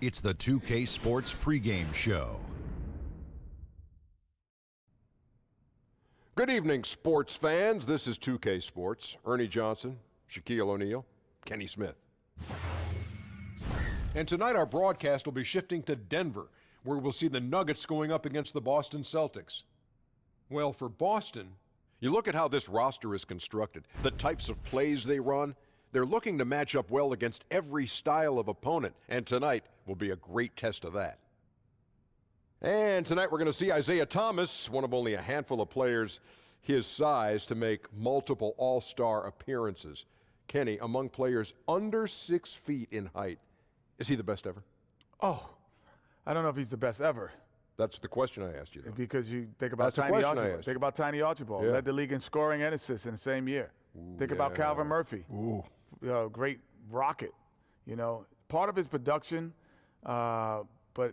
It's the 2K Sports pregame show. Good evening, sports fans. This is 2K Sports. Ernie Johnson, Shaquille O'Neal, Kenny Smith. And tonight our broadcast will be shifting to Denver, where we'll see the Nuggets going up against the Boston Celtics. Well, for Boston, you look at how this roster is constructed, the types of plays they run. They're looking to match up well against every style of opponent, and tonight will be a great test of that. And tonight we're going to see Isaiah Thomas, one of only a handful of players his size to make multiple all-star appearances. Kenny, among players under 6 feet in height, is he the best ever? Oh, I don't know if he's the best ever. That's the question I asked you, though. Because you think about Tiny Archibald. Think about Tiny Archibald. Yeah. Led the league in scoring and assists in the same year. Think about Calvin Murphy. Great rocket. You know, part of his production, but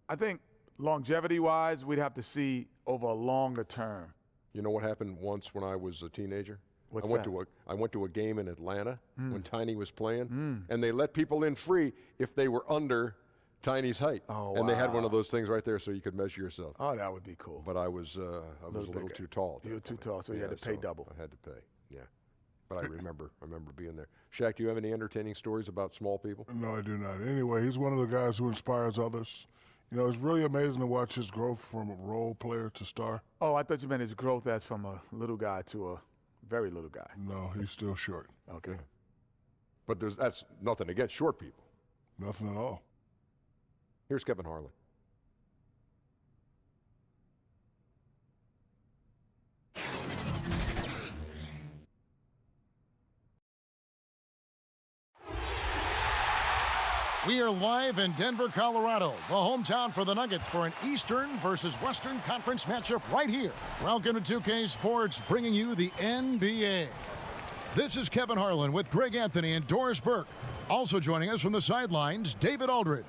I think longevity-wise, we'd have to see over a longer term. You know what happened once when I was a teenager? What's that? I went to a game in Atlanta when Tiny was playing, and they let people in free if they were under Tiny's height. Oh, and they had one of those things right there so you could measure yourself. Oh, that would be cool. But I was a little too tall. You were too tall, so you had to pay double. I had to pay, yeah. But I remember being there. Shaq, do you have any entertaining stories about small people? No, I do not. Anyway, he's one of the guys who inspires others. You know, it's really amazing to watch his growth from a role player to star. Oh, I thought you meant his growth as from a little guy to a very little guy. No, he's still short. Okay. But that's nothing against short people. Nothing at all. Here's Kevin Harlan. We are live in Denver, Colorado, the hometown for the Nuggets for an Eastern versus Western Conference matchup right here. Welcome to 2K Sports, bringing you the NBA. This is Kevin Harlan with Greg Anthony and Doris Burke. Also joining us from the sidelines, David Aldridge.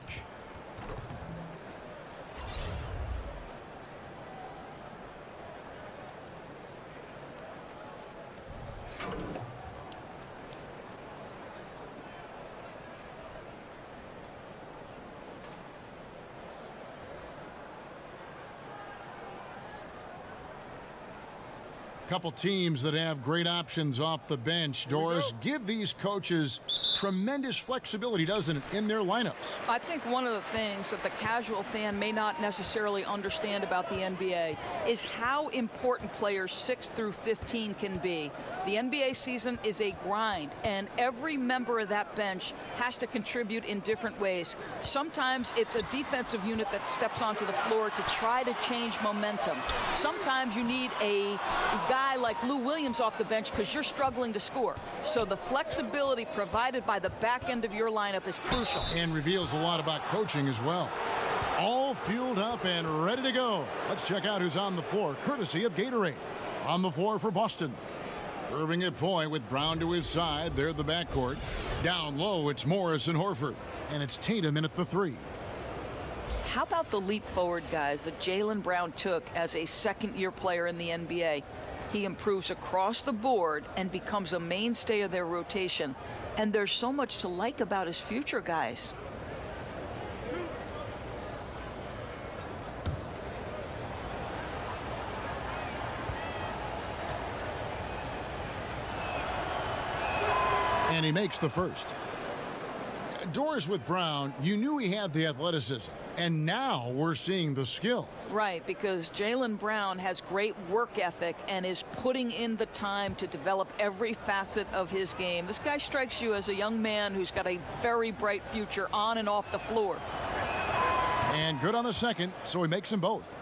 Couple teams that have great options off the bench. Doris, give these coaches tremendous flexibility, doesn't it, in their lineups? I think one of the things that the casual fan may not necessarily understand about the NBA is how important players 6 through 15 can be. The NBA season is a grind, and every member of that bench has to contribute in different ways. Sometimes it's a defensive unit that steps onto the floor to try to change momentum. Sometimes you need a guy like Lou Williams off the bench because you're struggling to score. So the flexibility provided by the back end of your lineup is crucial. And reveals a lot about coaching as well. All fueled up and ready to go. Let's check out who's on the floor, courtesy of Gatorade. On the floor for Boston, Irving at point with Brown to his side. They're the backcourt. Down low, it's Morris and Horford. And it's Tatum in at the 3. How about the leap forward guys that Jaylen Brown took as a second-year player in the NBA? He improves across the board and becomes a mainstay of their rotation. And there's so much to like about his future, guys. And he makes the first. Doris with Brown, you knew he had the athleticism, and now we're seeing the skill. Right, because Jaylen Brown has great work ethic and is putting in the time to develop every facet of his game. This guy strikes you as a young man who's got a very bright future on and off the floor. And good on the second, so he makes them both.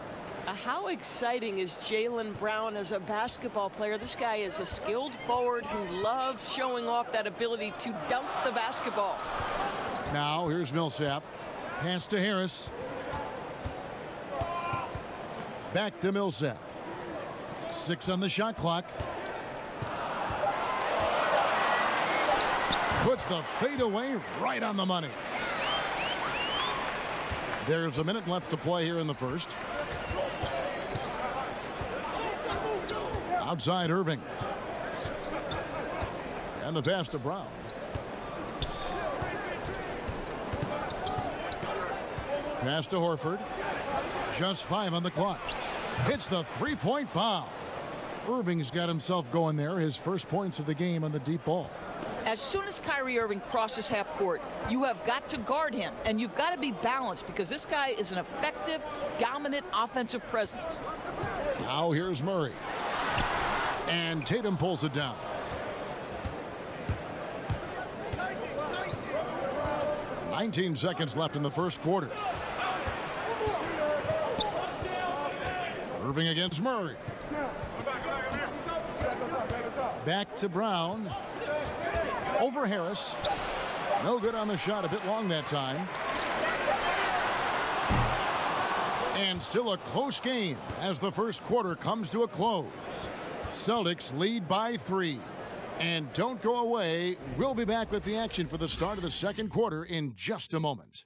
How exciting is Jaylen Brown as a basketball player? This guy is a skilled forward who loves showing off that ability to dunk the basketball. Now, here's Millsap. Pass to Harris. Back to Millsap. 6 on the shot clock. Puts the fadeaway right on the money. There's a minute left to play here in the first. Outside Irving. And the pass to Brown. Pass to Horford. Just 5 on the clock. Hits the three-point bomb. Irving's got himself going there. His first points of the game on the deep ball. As soon as Kyrie Irving crosses half court, you have got to guard him, and you've got to be balanced because this guy is an effective, dominant offensive presence. Now here's Murray. And Tatum pulls it down. "19 seconds left in the first quarter. Irving against Murray. Back to Brown. Over Harris. No good on the shot, a bit long that time. And still a close game as the first quarter comes to a close. Celtics lead by 3. And don't go away. We'll be back with the action for the start of the second quarter in just a moment.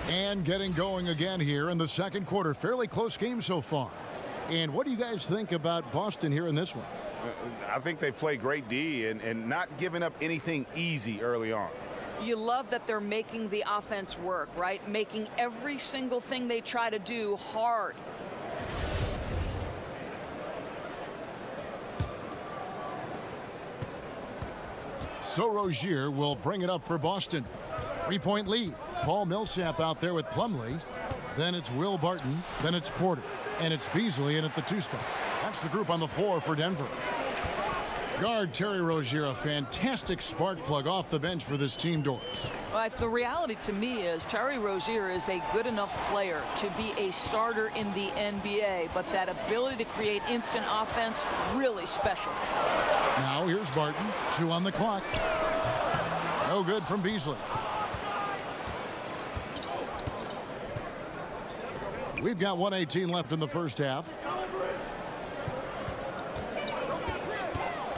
And getting going again here in the second quarter. Fairly close game so far. And what do you guys think about Boston here in this one? I think they play great D and not giving up anything easy early on. You love that they're making the offense work, right? Making every single thing they try to do hard. So Rozier will bring it up for Boston. 3-point lead. Paul Millsap out there with Plumlee. Then it's Will Barton. Then it's Porter. And it's Beasley in at the 2 spot. That's the group on the floor for Denver. Guard Terry Rozier, a fantastic spark plug off the bench for this team, Doors. Well, the reality to me is Terry Rozier is a good enough player to be a starter in the NBA, but that ability to create instant offense, really special. Now here's Barton. 2 on the clock. No good from Beasley. We've got 1:18 left in the first half.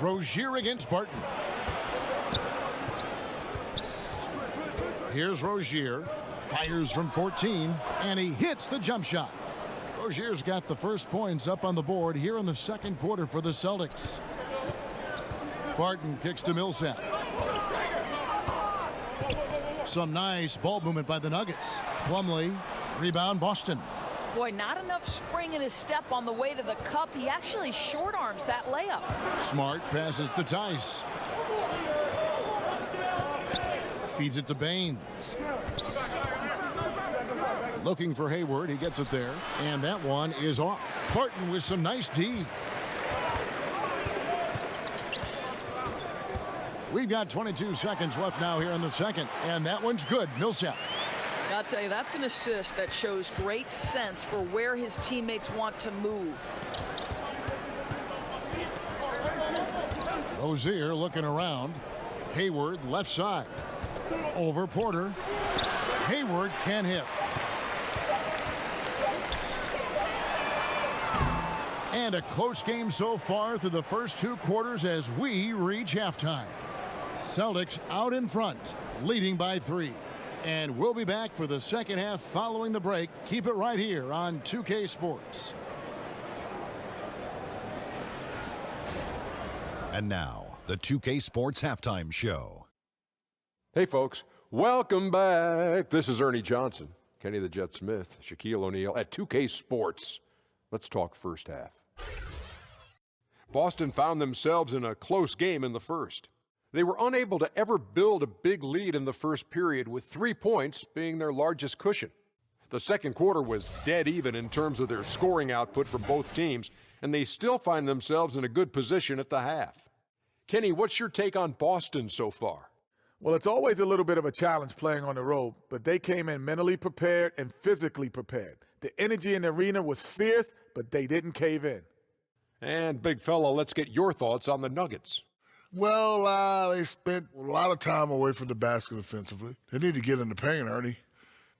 Rozier against Barton. Here's Rozier. Fires from 14, and he hits the jump shot. Rozier's got the first points up on the board here in the second quarter for the Celtics. Barton kicks to Millsap. Some nice ball movement by the Nuggets. Plumlee, rebound Boston. Boy, not enough spring in his step on the way to the cup. He actually short arms that layup. Smart passes to Tice. Feeds it to Baines. Looking for Hayward. He gets it there. And that one is off. Barton with some nice D. We've got 22 seconds left now here in the second. And that one's good. Millsap. I'll tell you, that's an assist that shows great sense for where his teammates want to move. Rozier looking around. Hayward left side. Over Porter. Hayward can hit. And a close game so far through the first 2 quarters as we reach halftime. Celtics out in front, leading by 3. And we'll be back for the second half following the break. Keep it right here on 2K Sports. And now, the 2K Sports Halftime Show. Hey, folks. Welcome back. This is Ernie Johnson, Kenny the Jet Smith, Shaquille O'Neal at 2K Sports. Let's talk first half. Boston found themselves in a close game in the first. They were unable to ever build a big lead in the first period, with 3 points being their largest cushion. The second quarter was dead even in terms of their scoring output for both teams, and they still find themselves in a good position at the half. Kenny, what's your take on Boston so far? Well, it's always a little bit of a challenge playing on the road, but they came in mentally prepared and physically prepared. The energy in the arena was fierce, but they didn't cave in. And, big fella, let's get your thoughts on the Nuggets. Well, they spent a lot of time away from the basket offensively. They need to get in the paint, Ernie.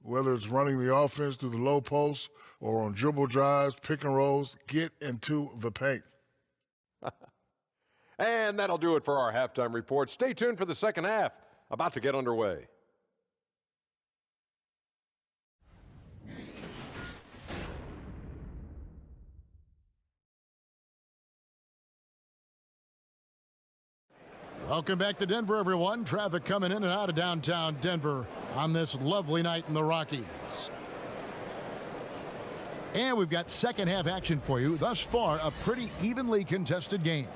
Whether it's running the offense through the low post or on dribble drives, pick and rolls, get into the paint. And that'll do it for our halftime report. Stay tuned for the second half, about to get underway. Welcome back to Denver, everyone. Traffic coming in and out of downtown Denver on this lovely night in the Rockies. And we've got second half action for you. Thus far, a pretty evenly contested game.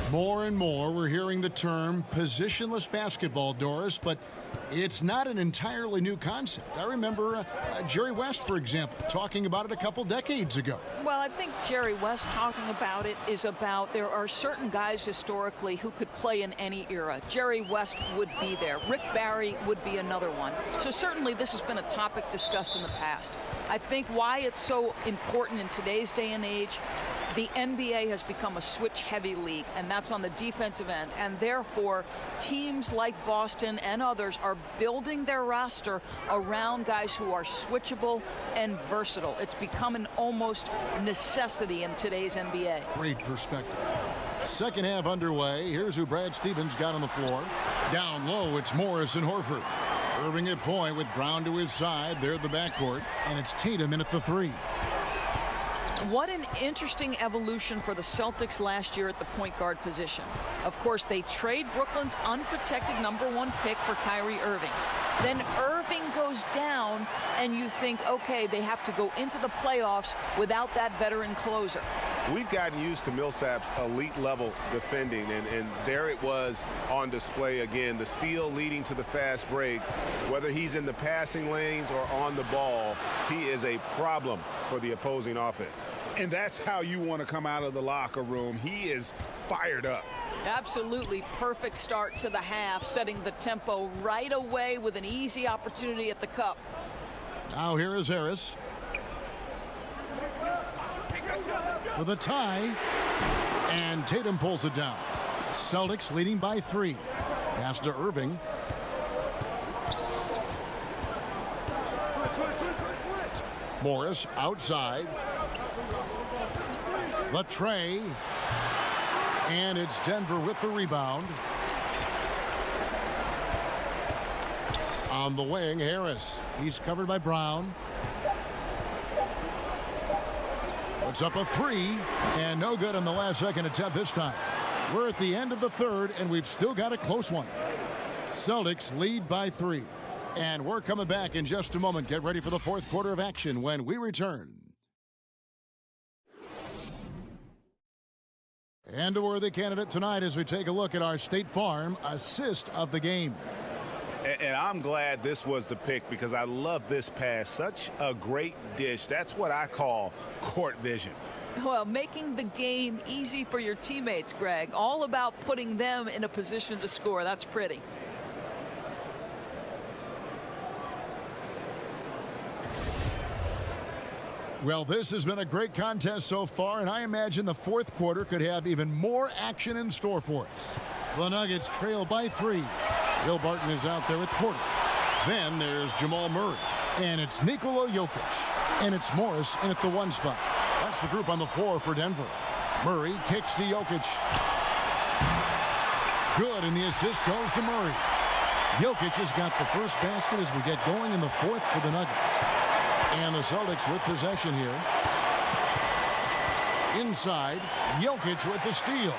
More and more, we're hearing the term positionless basketball, Doris, but it's not an entirely new concept. I remember Jerry West, for example, talking about it a couple decades ago. Well, I think Jerry West talking about it is about there are certain guys historically who could play in any era. Jerry West would be there. Rick Barry would be another one. So certainly this has been a topic discussed in the past. I think why it's so important in today's day and age, the NBA has become a switch-heavy league, and that's on the defensive end. And therefore, teams like Boston and others are building their roster around guys who are switchable and versatile. It's become an almost necessity in today's NBA. Great perspective. Second half underway. Here's who Brad Stevens got on the floor. Down low, it's Morris and Horford. Irving at point with Brown to his side. They're the backcourt, and it's Tatum in at the three. What an interesting evolution for the Celtics last year at the point guard position. Of course, they trade Brooklyn's unprotected #1 pick for Kyrie Irving. Then Irving goes down, and you think, okay, they have to go into the playoffs without that veteran closer. We've gotten used to Millsap's elite-level defending, and there it was on display again. The steal leading to the fast break. Whether he's in the passing lanes or on the ball, he is a problem for the opposing offense. And that's how you want to come out of the locker room. He is fired up. Absolutely perfect start to the half, setting the tempo right away with an easy opportunity at the cup. Now here is Harris. For the tie, and Tatum pulls it down. Celtics leading by 3. Pass to Irving. Morris outside. The tray. And it's Denver with the rebound. On the wing, Harris. He's covered by Brown. Puts up a 3, and no good on the last second attempt this time. We're at the end of the third, and we've still got a close one. Celtics lead by 3. And we're coming back in just a moment. Get ready for the fourth quarter of action when we return. And a worthy candidate tonight as we take a look at our State Farm assist of the game. And I'm glad this was the pick because I love this pass. Such a great dish. That's what I call court vision. Well, making the game easy for your teammates, Greg. All about putting them in a position to score. That's pretty. Well, this has been a great contest so far, and I imagine the fourth quarter could have even more action in store for us. The Nuggets trail by 3. Will Barton is out there with Porter. Then there's Jamal Murray. And it's Nikola Jokic. And it's Morris in at the 1 spot. That's the group on the floor for Denver. Murray kicks to Jokic. Good, and the assist goes to Murray. Jokic has got the first basket as we get going in the fourth for the Nuggets. And the Celtics with possession here. Inside, Jokic with the steal.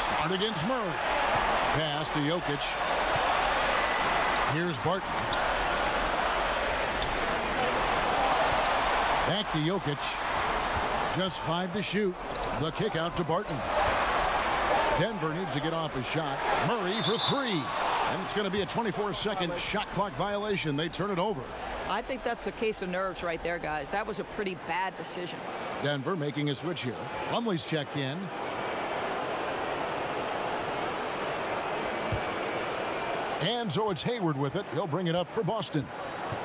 Smart against Murray. Pass to Jokic. Here's Barton. Back to Jokic. Just 5 to shoot. The kick out to Barton. Denver needs to get off his shot. Murray for 3. And it's going to be a 24-second shot clock violation. They turn it over. I think that's a case of nerves right there, guys. That was a pretty bad decision. Denver making a switch here. Lumley's checked in. And so it's Hayward with it. He'll bring it up for Boston.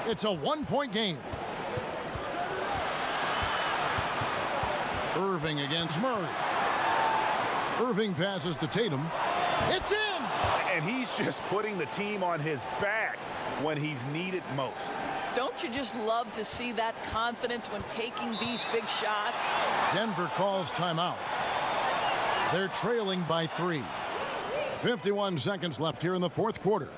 It's a 1-point game. Irving against Murray. Irving passes to Tatum. It's in! And he's just putting the team on his back when he's needed most. Don't you just love to see that confidence when taking these big shots? Denver calls timeout. They're trailing by 3. 51 seconds left here in the fourth quarter.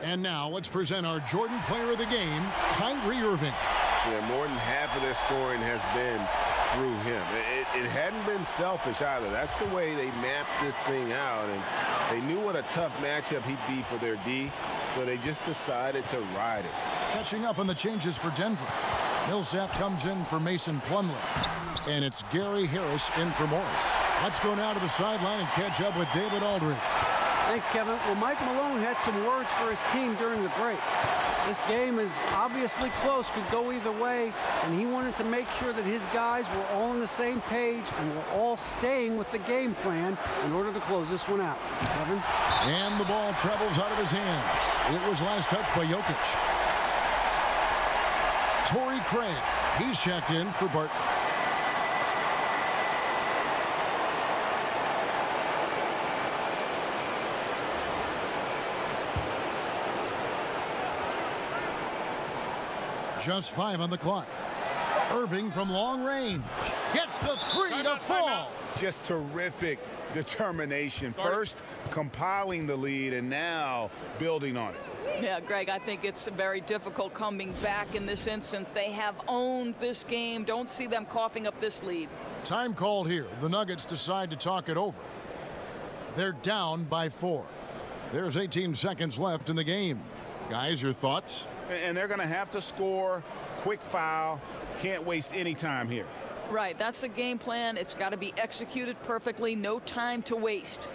And now let's present our Jordan Player of the Game, Kyrie Irving. Yeah, more than half of their scoring has been through him. It hadn't been selfish either. That's the way they mapped this thing out, and they knew what a tough matchup he'd be for their D, so they just decided to ride it. Catching up on the changes for Denver. Millsap comes in for Mason Plumlee, and it's Gary Harris in for Morris. Let's go now to the sideline and catch up with David Aldridge. Thanks, Kevin. Well, Mike Malone had some words for his team during the break. This game is obviously close, could go either way, and he wanted to make sure that his guys were all on the same page and were all staying with the game plan in order to close this one out. Kevin? And the ball travels out of his hands. It was last touched by Jokic. Torrey Craig, he's checked in for Barton. Just 5 on the clock. Irving from long range gets the 3 to fall. Just terrific determination. First compiling the lead and now building on it. Yeah, Greg, I think it's very difficult coming back in this instance. They have owned this game. Don't see them coughing up this lead. Time called here. The Nuggets decide to talk it over. They're down by 4. There's 18 seconds left in the game. Guys, your thoughts? And they're going to have to score. Quick foul. Can't waste any time here. Right, that's the game plan. It's got to be executed perfectly. No time to waste.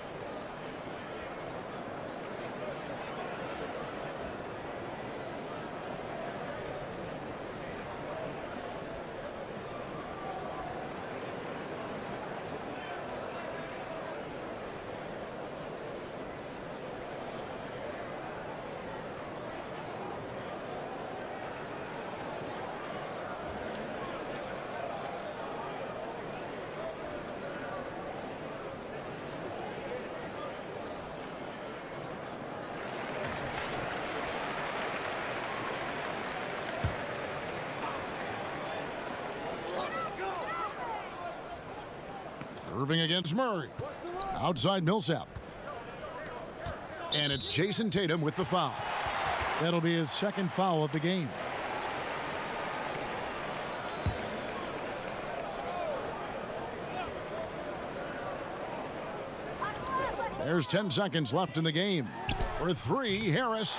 Irving against Murray. Outside Millsap. And it's Jason Tatum with the foul. That'll be his second foul of the game. There's 10 seconds left in the game. For 3, Harris.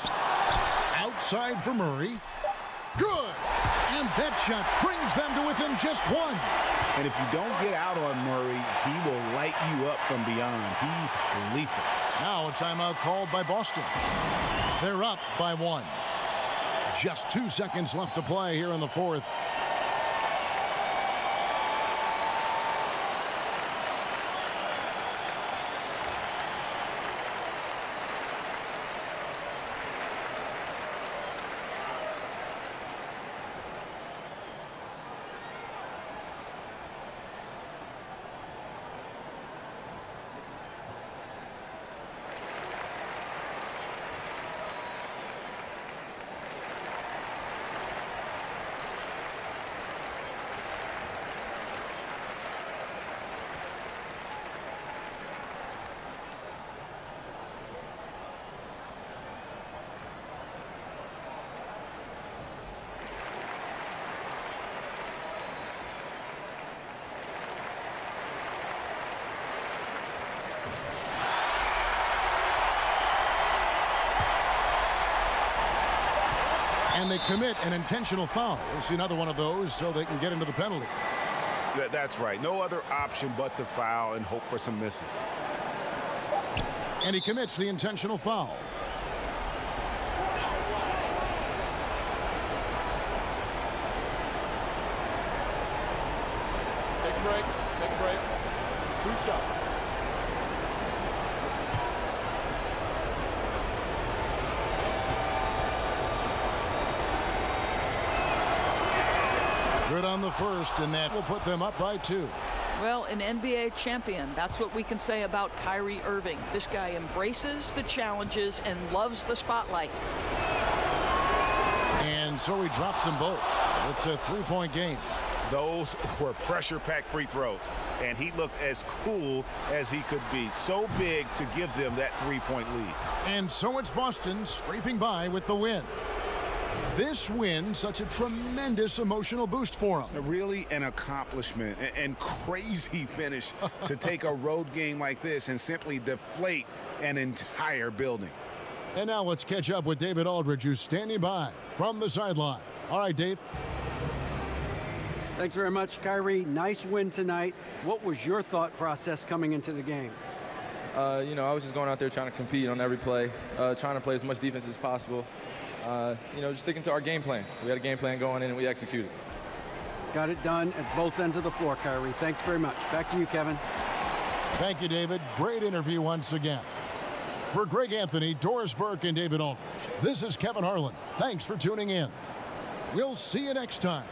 Outside for Murray. Good! And that shot brings them to within just 1. And if you don't get out on Murray, he will light you up from beyond. He's lethal. Now a timeout called by Boston. They're up by 1. Just 2 seconds left to play here in the 4th. And they commit an intentional foul. We'll see another one of those so they can get into the penalty. That's right. No other option but to foul and hope for some misses. And he commits the intentional foul. Take a break. Take a break. 2 shots. Good on the first, and that will put them up by 2. Well, an NBA champion, that's what we can say about Kyrie Irving. This guy embraces the challenges and loves the spotlight. And so he drops them both. It's a 3-point game. Those were pressure-packed free throws, and he looked as cool as he could be. So big to give them that 3-point lead. And so it's Boston scraping by with the win. This win, such a tremendous emotional boost for him. Really an accomplishment and crazy finish to take a road game like this and simply deflate an entire building. And now let's catch up with David Aldridge, who's standing by from the sideline. All right, Dave. Thanks very much, Kyrie. Nice win tonight. What was your thought process coming into the game? I was just going out there trying to compete on every play, trying to play as much defense as possible. Just sticking to our game plan. We had a game plan going in, and we executed. Got it done at both ends of the floor, Kyrie. Thanks very much. Back to you, Kevin. Thank you, David. Great interview once again. For Greg Anthony, Doris Burke, and David Aldridge, this is Kevin Harlan. Thanks for tuning in. We'll see you next time.